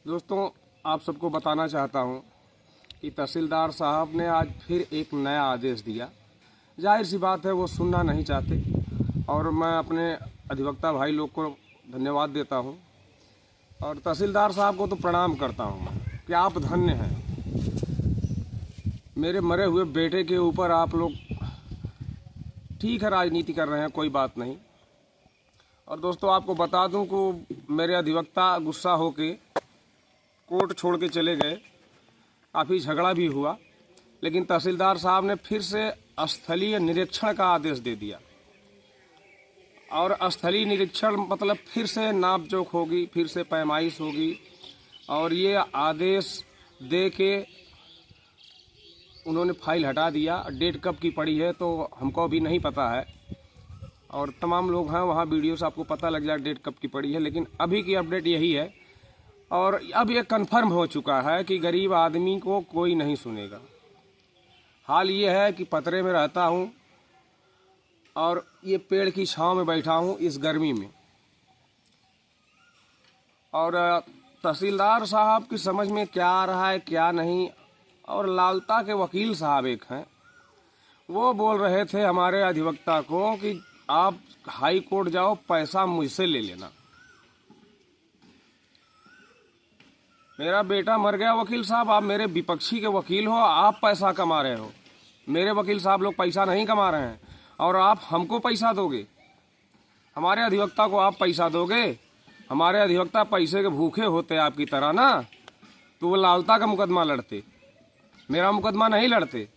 दोस्तों, आप सबको बताना चाहता हूं कि तहसीलदार साहब ने आज फिर एक नया आदेश दिया। जाहिर सी बात है वो सुनना नहीं चाहते और मैं अपने अधिवक्ता भाई लोग को धन्यवाद देता हूं और तहसीलदार साहब को तो प्रणाम करता हूं मैं कि आप धन्य हैं। मेरे मरे हुए बेटे के ऊपर आप लोग ठीक है राजनीति कर रहे हैं, कोई बात नहीं। और दोस्तों, आपको बता दूं कि मेरे अधिवक्ता गुस्सा होके कोर्ट छोड़ के चले गए, काफ़ी झगड़ा भी हुआ, लेकिन तहसीलदार साहब ने फिर से स्थलीय निरीक्षण का आदेश दे दिया। और स्थलीय निरीक्षण मतलब फिर से नाप जोख होगी, फिर से पैमाइश होगी। और ये आदेश दे के उन्होंने फाइल हटा दिया। डेट कब की पड़ी है तो हमको अभी नहीं पता है, और तमाम लोग हैं वहाँ, वीडियो से आपको पता लग जाए डेट कब की पड़ी है, लेकिन अभी की अपडेट यही है। और अब ये कन्फर्म हो चुका है कि गरीब आदमी को कोई नहीं सुनेगा। हाल ये है कि पतरे में रहता हूँ और ये पेड़ की छांव में बैठा हूँ इस गर्मी में। और तहसीलदार साहब की समझ में क्या आ रहा है क्या नहीं। और लालता के वकील साहब एक हैं, वो बोल रहे थे हमारे अधिवक्ता को कि आप हाई कोर्ट जाओ, पैसा मुझसे ले लेना। मेरा बेटा मर गया वकील साहब, आप मेरे विपक्षी के वकील हो, आप पैसा कमा रहे हो। मेरे वकील साहब लोग पैसा नहीं कमा रहे हैं और आप हमको पैसा दोगे, हमारे अधिवक्ता को आप पैसा दोगे। हमारे अधिवक्ता पैसे के भूखे होते आपकी तरह ना, तो वो लालता का मुकदमा लड़ते, मेरा मुकदमा नहीं लड़ते।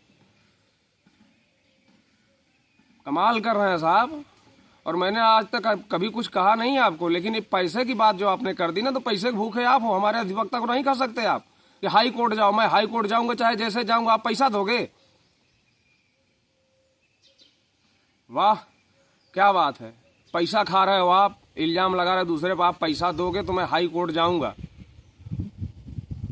कमाल कर रहे हैं साहब। और मैंने आज तक कभी कुछ कहा नहीं आपको, लेकिन ये पैसे की बात जो आपने कर दी ना, तो पैसे के भूखे आप हो। हमारे अधिवक्ता को नहीं कह सकते आप कि हाई कोर्ट जाओ। मैं हाई कोर्ट जाऊंगा, चाहे जैसे जाऊंगा, आप पैसा दोगे। वाह, क्या बात है। पैसा खा रहे हो आप, इल्जाम लगा रहे दूसरे पर, आप पैसा दोगे तो मैं हाई कोर्ट जाऊंगा।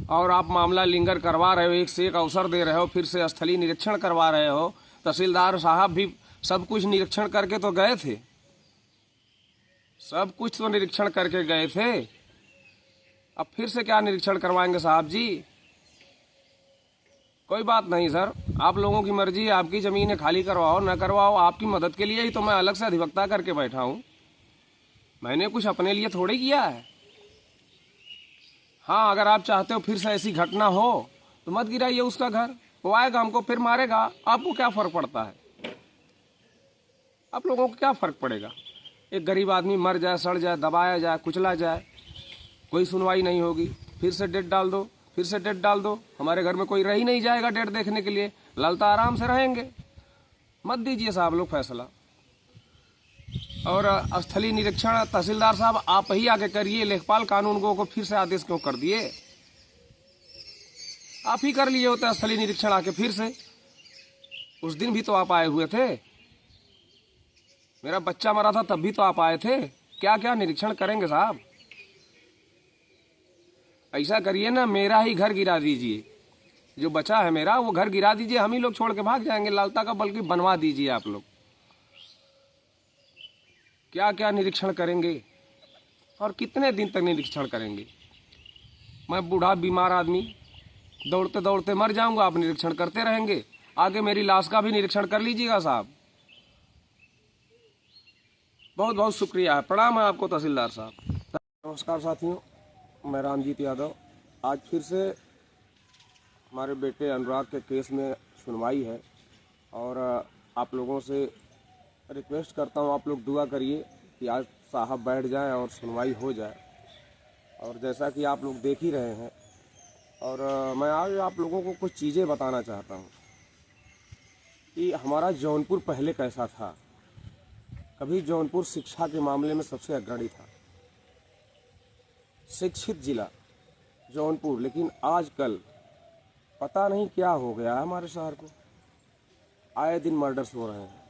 और आप मामला लिंगर करवा रहे हो, एक से एक अवसर दे रहे हो, फिर से स्थलीय निरीक्षण करवा रहे हो। तहसीलदार साहब भी सब कुछ निरीक्षण करके तो गए थे, सब कुछ तो निरीक्षण करके गए थे। अब फिर से क्या निरीक्षण करवाएंगे साहब जी? कोई बात नहीं सर, आप लोगों की मर्जी, आपकी जमीन खाली करवाओ न करवाओ, आपकी मदद के लिए ही तो मैं अलग से अधिवक्ता करके बैठा हूं। मैंने कुछ अपने लिए थोड़े किया है। हाँ, अगर आप चाहते हो फिर से ऐसी घटना हो तो मत गिराइए उसका घर, वो आएगा हमको फिर मारेगा। आपको क्या फर्क पड़ता है? आप लोगों को क्या फर्क पड़ेगा? एक गरीब आदमी मर जाए, सड़ जाए, दबाया जाए, कुचला जाए, कोई सुनवाई नहीं होगी। फिर से डेट डाल दो, फिर से डेट डाल दो। हमारे घर में कोई रह ही नहीं जाएगा डेट देखने के लिए, लालता आराम से रहेंगे। मत दीजिए साहब लोग फैसला। और स्थलीय निरीक्षण तहसीलदार साहब आप ही आके करिए। लेखपाल कानून को फिर से आदेश क्यों कर दिए? आप ही कर लिए होते स्थलीय निरीक्षण आके फिर से। उस दिन भी तो आप आए हुए थे, मेरा बच्चा मरा था तब भी तो आप आए थे। क्या क्या निरीक्षण करेंगे साहब? ऐसा करिए ना, मेरा ही घर गिरा दीजिए, जो बचा है मेरा वो घर गिरा दीजिए, हम ही लोग छोड़ के भाग जाएंगे लालता का, बल्कि बनवा दीजिए आप लोग। क्या क्या निरीक्षण करेंगे और कितने दिन तक निरीक्षण करेंगे? मैं बूढ़ा बीमार आदमी, दौड़ते दौड़ते मर जाऊंगा, आप निरीक्षण करते रहेंगे। आगे मेरी लाश का भी निरीक्षण कर लीजिएगा साहब। बहुत बहुत शुक्रिया है, प्रणाम है आपको तहसीलदार साहब। नमस्कार साथियों, मैं रामजीत यादव। आज फिर से हमारे बेटे अनुराग के केस में सुनवाई है और आप लोगों से रिक्वेस्ट करता हूँ, आप लोग दुआ करिए कि आज साहब बैठ जाएं और सुनवाई हो जाए। और जैसा कि आप लोग देख ही रहे हैं, और मैं आज आप लोगों को कुछ चीज़ें बताना चाहता हूँ कि हमारा जौनपुर पहले कैसा था। कभी जौनपुर शिक्षा के मामले में सबसे अग्रणी था, शिक्षित जिला जौनपुर। लेकिन आजकल पता नहीं क्या हो गया है हमारे शहर को, आए दिन मर्डर्स हो रहे हैं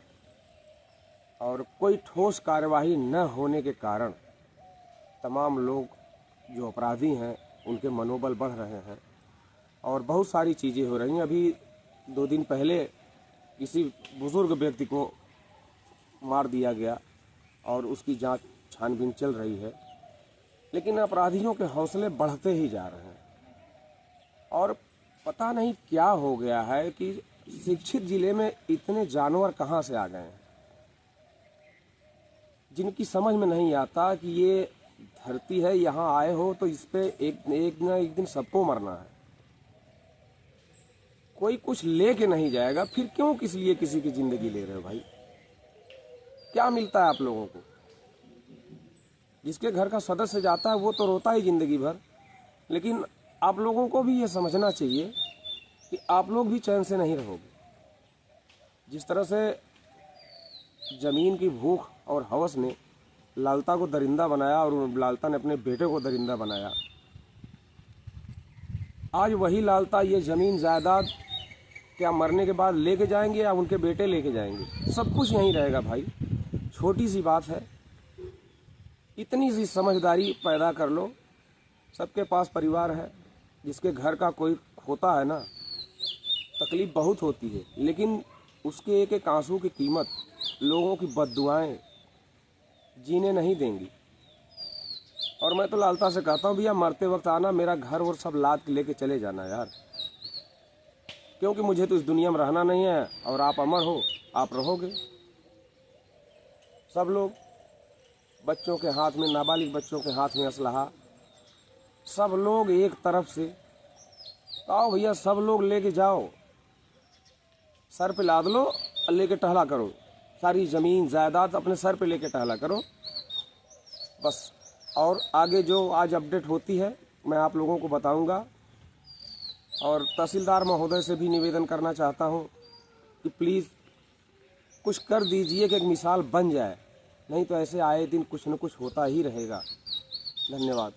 और कोई ठोस कार्यवाही न होने के कारण तमाम लोग जो अपराधी हैं उनके मनोबल बढ़ रहे हैं और बहुत सारी चीज़ें हो रही हैं। अभी 2 दिन पहले किसी बुजुर्ग व्यक्ति को मार दिया गया और उसकी जांच छानबीन चल रही है। लेकिन अपराधियों के हौसले बढ़ते ही जा रहे हैं। और पता नहीं क्या हो गया है कि शिक्षित जिले में इतने जानवर कहाँ से आ गए हैं, जिनकी समझ में नहीं आता कि ये धरती है, यहाँ आए हो तो इस पे एक ना एक दिन सबको मरना है। कोई कुछ लेके नहीं जाएगा, फिर क्यों किस लिए किसी की जिंदगी ले रहे हो भाई? क्या मिलता है आप लोगों को? जिसके घर का सदस्य जाता है वो तो रोता ही जिंदगी भर, लेकिन आप लोगों को भी ये समझना चाहिए कि आप लोग भी चैन से नहीं रहोगे। जिस तरह से जमीन की भूख और हवस ने लालता को दरिंदा बनाया और लालता ने अपने बेटे को दरिंदा बनाया, आज वही लालता ये ज़मीन जायदाद क्या मरने के बाद लेके जाएंगे या उनके बेटे लेके जाएंगे? सब कुछ यहीं रहेगा भाई। छोटी सी बात है, इतनी सी समझदारी पैदा कर लो। सबके पास परिवार है, जिसके घर का कोई खोता है ना, तकलीफ बहुत होती है, लेकिन उसके एक एक आंसू की कीमत लोगों की बद्दुआएं जीने नहीं देंगी। और मैं तो लालता से कहता हूँ भैया, मरते वक्त आना, मेरा घर और सब लाद के लेके चले जाना यार, क्योंकि मुझे तो इस दुनिया में रहना नहीं है और आप अमर हो, आप रहोगे। सब लोग बच्चों के हाथ में, नाबालिग बच्चों के हाथ में असलहा, सब लोग एक तरफ से, आओ भैया सब लोग लेके जाओ, सर पे लाद लो और लेके टहला करो, सारी ज़मीन जायदाद अपने सर पे लेके टहला करो बस। और आगे जो आज अपडेट होती है मैं आप लोगों को बताऊंगा। और तहसीलदार महोदय से भी निवेदन करना चाहता हूं कि प्लीज़ कुछ कर दीजिए कि एक मिसाल बन जाए, नहीं तो ऐसे आए दिन कुछ न कुछ होता ही रहेगा। धन्यवाद।